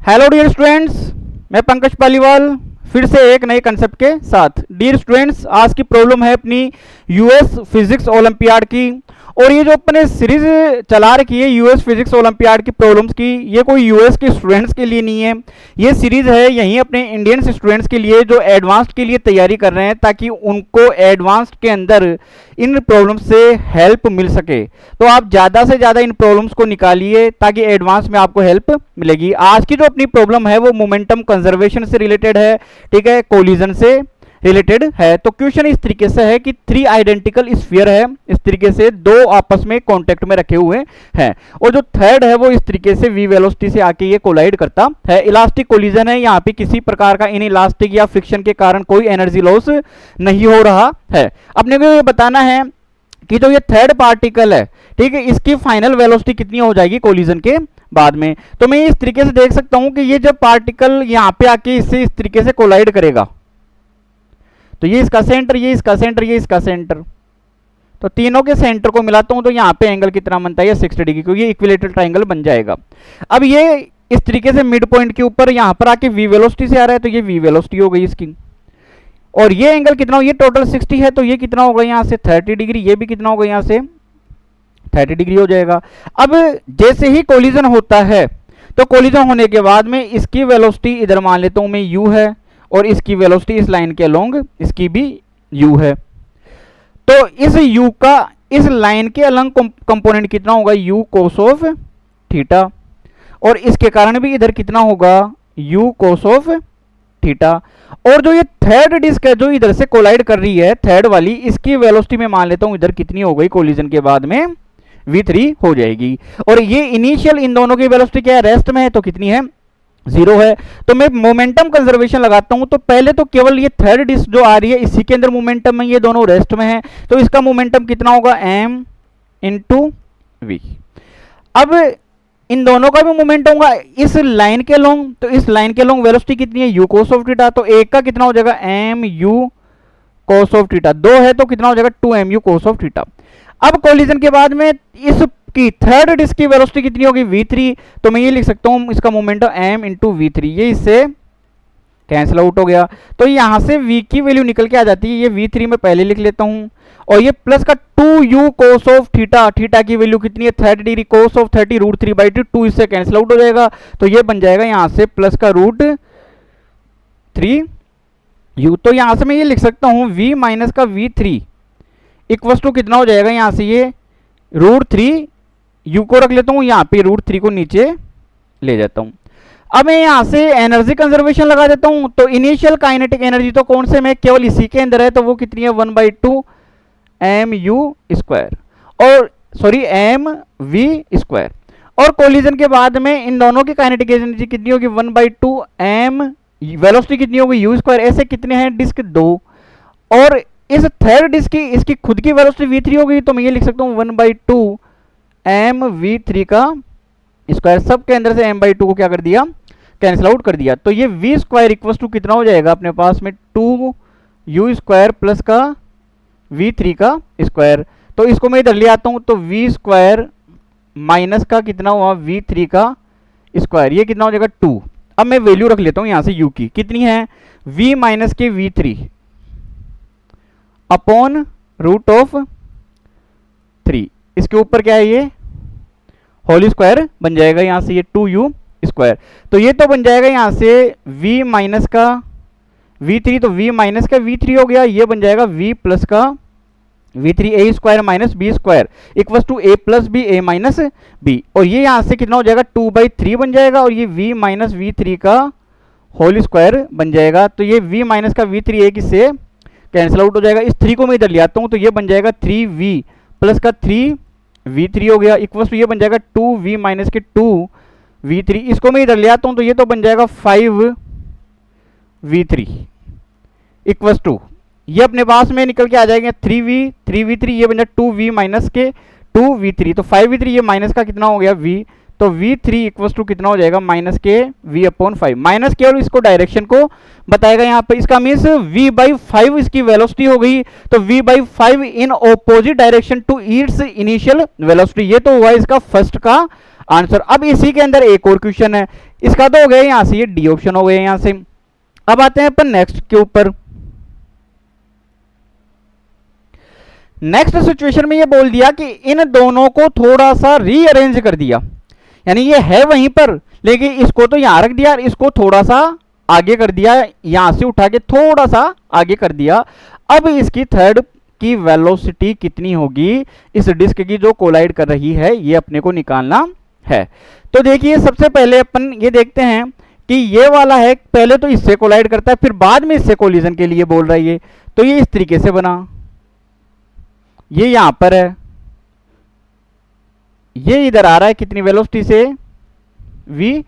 Hello dear students, मैं पंकज पालीवाल फिर से एक नए कंसेप्ट के साथ। डियर स्टूडेंट्स, आज की प्रॉब्लम है अपनी यूएस फिजिक्स ओलंपियाड की। और ये जो अपने सीरीज चला रखी है यूएस फिजिक्स ओलंपियाड की प्रॉब्लम्स की, ये कोई यूएस के स्टूडेंट्स के लिए नहीं है। ये सीरीज है यहीं अपने इंडियन स्टूडेंट्स के लिए जो एडवांस्ड के लिए तैयारी कर रहे हैं, ताकि उनको एडवांस्ड के अंदर इन प्रॉब्लम्स से हेल्प मिल सके। तो आप ज़्यादा से ज़्यादा इन प्रॉब्लम्स को निकालिए ताकि एडवांस में आपको हेल्प मिलेगी। आज की जो अपनी प्रॉब्लम है वो मोमेंटम कंजर्वेशन से रिलेटेड है, ठीक है, कोलिजन से रिलेटेड है। तो क्वेश्चन इस तरीके से है कि 3 आइडेंटिकल स्फीयर है, इस तरीके से दो आपस में कांटेक्ट में रखे हुए हैं, और जो थर्ड है वो इस तरीके से v वेलोसिटी से आके ये कोलाइड करता है। इलास्टिक कोलिजन है, यहाँ पे किसी प्रकार का इन इलास्टिक या फ्रिक्शन के कारण कोई एनर्जी लॉस नहीं हो रहा है। अपने को ये बताना है कि जो ये थर्ड पार्टिकल है, ठीक है, इसकी फाइनल वेलोसिटी कितनी हो जाएगी कोलिजन के बाद में। तो मैं इस तरीके से देख सकता हूं कि ये जब पार्टिकल यहां पे आके इससे इस तरीके से कोलाइड करेगा, तो ये इसका सेंटर, ये इसका सेंटर, ये इसका सेंटर, तो तीनों के सेंटर को मिलाता हूं तो यहां पे एंगल कितना बनता है, 60 डिग्री, क्योंकि ये इक्विलेटरल ट्रायंगल बन जाएगा। अब ये इस तरीके से मिड पॉइंट के ऊपर यहां पर आके v वेलोसिटी से आ रहा है, तो ये v वेलोसिटी हो गई इसकी। और ये एंगल कितना हो, ये टोटल 60 है, तो ये कितना होगा यहां से 30 डिग्री, ये भी कितना होगा यहां से 30 डिग्री हो जाएगा। अब जैसे ही कोलिजन होता है, तो कोलिजन होने के बाद में इसकी वेलोसिटी इधर मान लेता हूं मैं u है, और इसकी वेलोसिटी इस लाइन के अलोंग इसकी भी u है। तो इस u का इस लाइन के अलोंग कंपोनेंट कितना होगा, u cos ऑफ थीटा, और इसके कारण भी इधर कितना होगा, u cos ऑफ थीटा। और जो ये थर्ड डिस्क है जो इधर से कोलाइड कर रही है, थर्ड वाली, इसकी वेलोसिटी में मान लेता हूं इधर कितनी हो गई, कोलिजन के बाद में v3 हो जाएगी। और ये इनिशियल इन दोनों की वेलोसिटी क्या है, रेस्ट में है, तो कितनी है, 0 है। तो मैं मोमेंटम कंजर्वेशन लगाता हूं, तो पहले तो केवल ये थर्ड डिस्क जो आ रही है इसी के अंदर मोमेंटम है, ये दोनों रेस्ट में है, तो इसका मोमेंटम कितना होगा, m इंटू v। अब इन दोनों का भी मोमेंट होगा इस लाइन के लॉन्ग, तो इस लाइन के लॉन्ग वेलोसिटी कितनी है, u cos ऑफ थीटा, तो एक का कितना हो जाएगा, m u cos of theta, 2 है तो कितना हो जाएगा, 2m u cos of theta. अब कोलिजन के बाद में इसकी थर्ड डिस्क की वेलोसिटी कितनी होगी, v3, तो मैं ये लिख सकता हूं इसका मोमेंटम m इंटू v3, ये इससे कैंसिल आउट हो गया, तो यहां से v की वैल्यू निकल के आ जाती है, ये v3 में पहले लिख लेता हूं, और ये प्लस का 2u cos of theta, theta की वैल्यू कितनी है 30 डिग्री, cos ऑफ 30 √3/2, 2 इससे कैंसिल आउट हो जाएगा, तो ये बन जाएगा यहां से प्लस का √3u। तो यहां से मैं ये लिख सकता हूं v माइनस का v3 इक्वल टू कितना हो जाएगा, यहां से ये √3u को रख लेता हूं, यहां पे √3 को नीचे ले जाता हूं। अब मैं यहां से एनर्जी कंजर्वेशन लगा देता हूं, तो इनिशियल काइनेटिक एनर्जी तो कौन से में केवल इसी के अंदर है, तो वो कितनी है 1/2 mu², और सॉरी mv²। और कोलिजन के बाद में इन दोनों की काइनेटिक एनर्जी कितनी होगी, 1/2 m, वेलोसिटी कितनी होगी u²। ऐसे कितने हैं डिस्क 2, और इस थर्ड डिस्क की इसकी खुद की वेलोसिटी v3 होगी, तो मैं ये लिख सकता हूँ 1/2 mv3 का स्क्वायर। सब के अंदर से m/2 को क्या कर दिया, कैंसिल आउट कर दिया, तो ये v² इक्वल टू कितना हो जाएगा अपने पास में 2u² प्लस का v3 का स्क्वायर। तो इसको मैं इधर ले आता हूं, तो v² माइनस का कितना हुआ, v3 का स्क्वायर, ये कितना हो जाएगा 2। अब मैं वैल्यू रख लेता हूं यहां से u की, कितनी है, v माइनस के v3 अपॉन √3, इसके ऊपर क्या है, ये होल स्क्वायर बन जाएगा, यहां से ये 2u², तो ये तो बन जाएगा यहां से v माइनस का v3, तो v माइनस का v3 हो गया, ये बन जाएगा v प्लस का v3 a² minus b² equal to a plus b a minus b, और ये यहां से कितना हो जाएगा 2/3 बन जाएगा, और ये v माइनस v3 का होल स्क्वायर बन जाएगा, तो ये v माइनस का v3 एक इससे कैंसिल आउट हो जाएगा। इस 3 को मैं इधर ले आता हूं, तो ये बन जाएगा 3v प्लस का 3v3 हो गया, इक्वल टू ये बन जाएगा 2v माइनस के 2v3, इसको मैं इधर ले आता हूं, तो ये तो बन जाएगा 5v3 इक्वल टू, ये अपने पास में निकल के आ जाएगा 3v3, ये बन जाएगा 2v माइनस के 2v3, तो 5v3, ये माइनस का कितना हो गया v, तो v3 इक्वल टू कितना हो जाएगा माइनस के v/5, माइनस के, और इसको डायरेक्शन को बताएगा यहाँ पे, इसका मीन्स v/5 इसकी वेलोसिटी हो गई, तो v/5 in opposite direction to its initial velocity. ये तो हुआ इसका फर्स्ट का आंसर। अब इसी के अंदर एक और क्वेश्चन है, इसका तो हो गया यहां से, ये डी ऑप्शन हो गया यहां से। अब आते हैं अपन नेक्स्ट के ऊपर। नेक्स्ट सिचुएशन में ये बोल दिया कि इन दोनों को थोड़ा सा रीअरेंज कर दिया, यानी ये है वहीं पर लेकिन इसको तो यहां रख दिया और इसको थोड़ा सा आगे कर दिया, यहां से उठा के थोड़ा सा आगे कर दिया। अब इसकी थर्ड की वेलोसिटी कितनी होगी इस डिस्क की जो कोलाइड कर रही है, ये अपने को निकालना है। तो देखिए सबसे पहले अपन ये देखते हैं कि ये वाला है, पहले तो इससे कोलाइड करता है फिर बाद में इससे कोलिजन के लिए बोल रहा है ये। तो ये इस तरीके से बना, ये यहां पर है, ये इधर आ रहा है कितनी वेलोसिटी से, v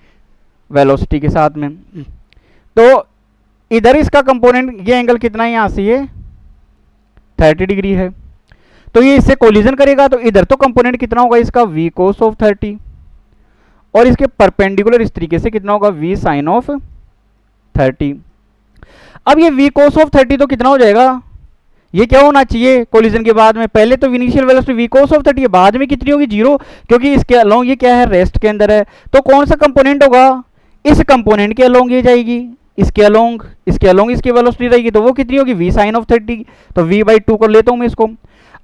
वेलोसिटी के साथ में। तो इधर इसका कंपोनेंट, ये एंगल कितना है यहां से, ये 30 डिग्री है। तो ये इससे कोलिजन करेगा तो इधर तो कंपोनेंट कितना होगा इसका, v cos ऑफ 30, और इसके परपेंडिकुलर इस तरीके से कितना होगा, v sin ऑफ 30। अब ये v cos ऑफ 30 तो कितना हो जाएगा, ये क्या होना चाहिए कोलिजन के बाद में, पहले तो initial velocity v cos of 30 है, बाद में कितनी होगी 0, क्योंकि इसके अलोंग ये क्या है, रेस्ट के अंदर है। तो कौन सा कंपोनेंट होगा, इस कंपोनेंट के अलोंग ये जाएगी, इसके अलोंग इसकी वेलोसिटी रहेगी, तो वो कितनी होगी v sin ऑफ 30। तो v/2 कर लेता हूं मैं इसको।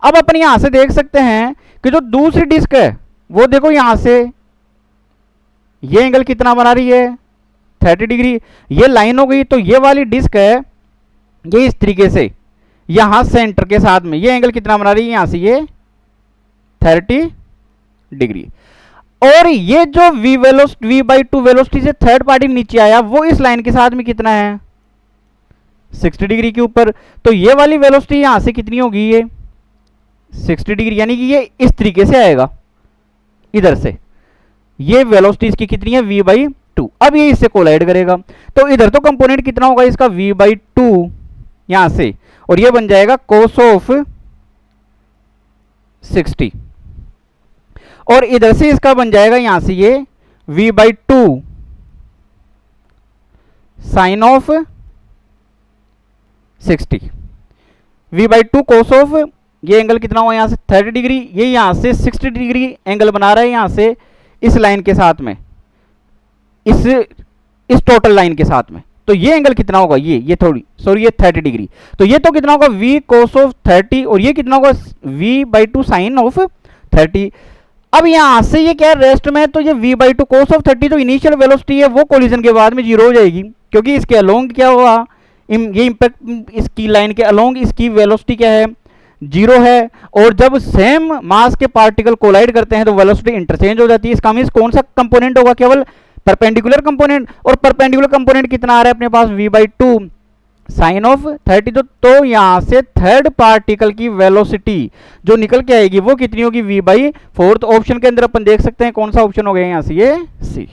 अब अपन यहां से देख सकते हैं कि जो दूसरी डिस्क है वो देखो यहां से ये एंगल कितना बना रही है, 30 डिग्री। ये लाइन हो गई, तो ये वाली डिस्क है ये इस तरीके से यहां सेंटर के साथ में ये एंगल कितना बना रही है, यहां से ये 30 डिग्री। और ये जो v/2 वेलोसिटी से थर्ड पार्टी नीचे आया वो इस लाइन के साथ में कितना है, 60 डिग्री के ऊपर। तो ये वाली वेलोसिटी यहां से कितनी होगी, ये 60 डिग्री, यानी कि ये इस तरीके से आएगा इधर से, ये वेलोसिटी इसकी कितनी है, v/2। अब ये इससे कोलाइड करेगा तो इधर तो कंपोनेंट कितना होगा इसका, v/2 यहां से, और ये बन जाएगा cos ऑफ 60, और इधर से इसका बन जाएगा यहां से ये v/2 sine of 60, v/2 cos of, ये एंगल कितना हुआ यहां से 30 डिग्री, ये यहां से 60 डिग्री एंगल बना रहा है यहां से इस लाइन के साथ में, इस टोटल लाइन के साथ में। तो ये एंगल कितना होगा, ये थोड़ी सॉरी ये 30 डिग्री। तो ये तो कितना होगा v cos ऑफ 30, और ये कितना होगा v/2 साइन ऑफ 30। अब यहां से ये क्या है रेस्ट में, तो ये v/2 cos ऑफ 30 तो इनिशियल वेलोसिटी है वो कोलिजन के बाद में 0 हो जाएगी, क्योंकि इसके अलोंग क्या हुआ, ये इंपैक्ट इसकी लाइन के अलोंग इसकी वेलोसिटी क्या है, 0 है। और जब सेम मास के पार्टिकल कोलाइड करते हैं तो वेलोसिटी इंटरचेंज हो जाती है। इसका मींस कौन सा कंपोनेंट होगा, केवल परपेंडिकुलर कंपोनेंट, और परपेंडिकुलर कंपोनेंट कितना आ रहा है अपने पास, v/2 साइन ऑफ 30। तो यहां से थर्ड पार्टिकल की वेलोसिटी जो निकल के आएगी वो कितनी होगी, v/4। ऑप्शन के अंदर अपन देख सकते हैं कौन सा ऑप्शन हो गया यहां से, ये सी।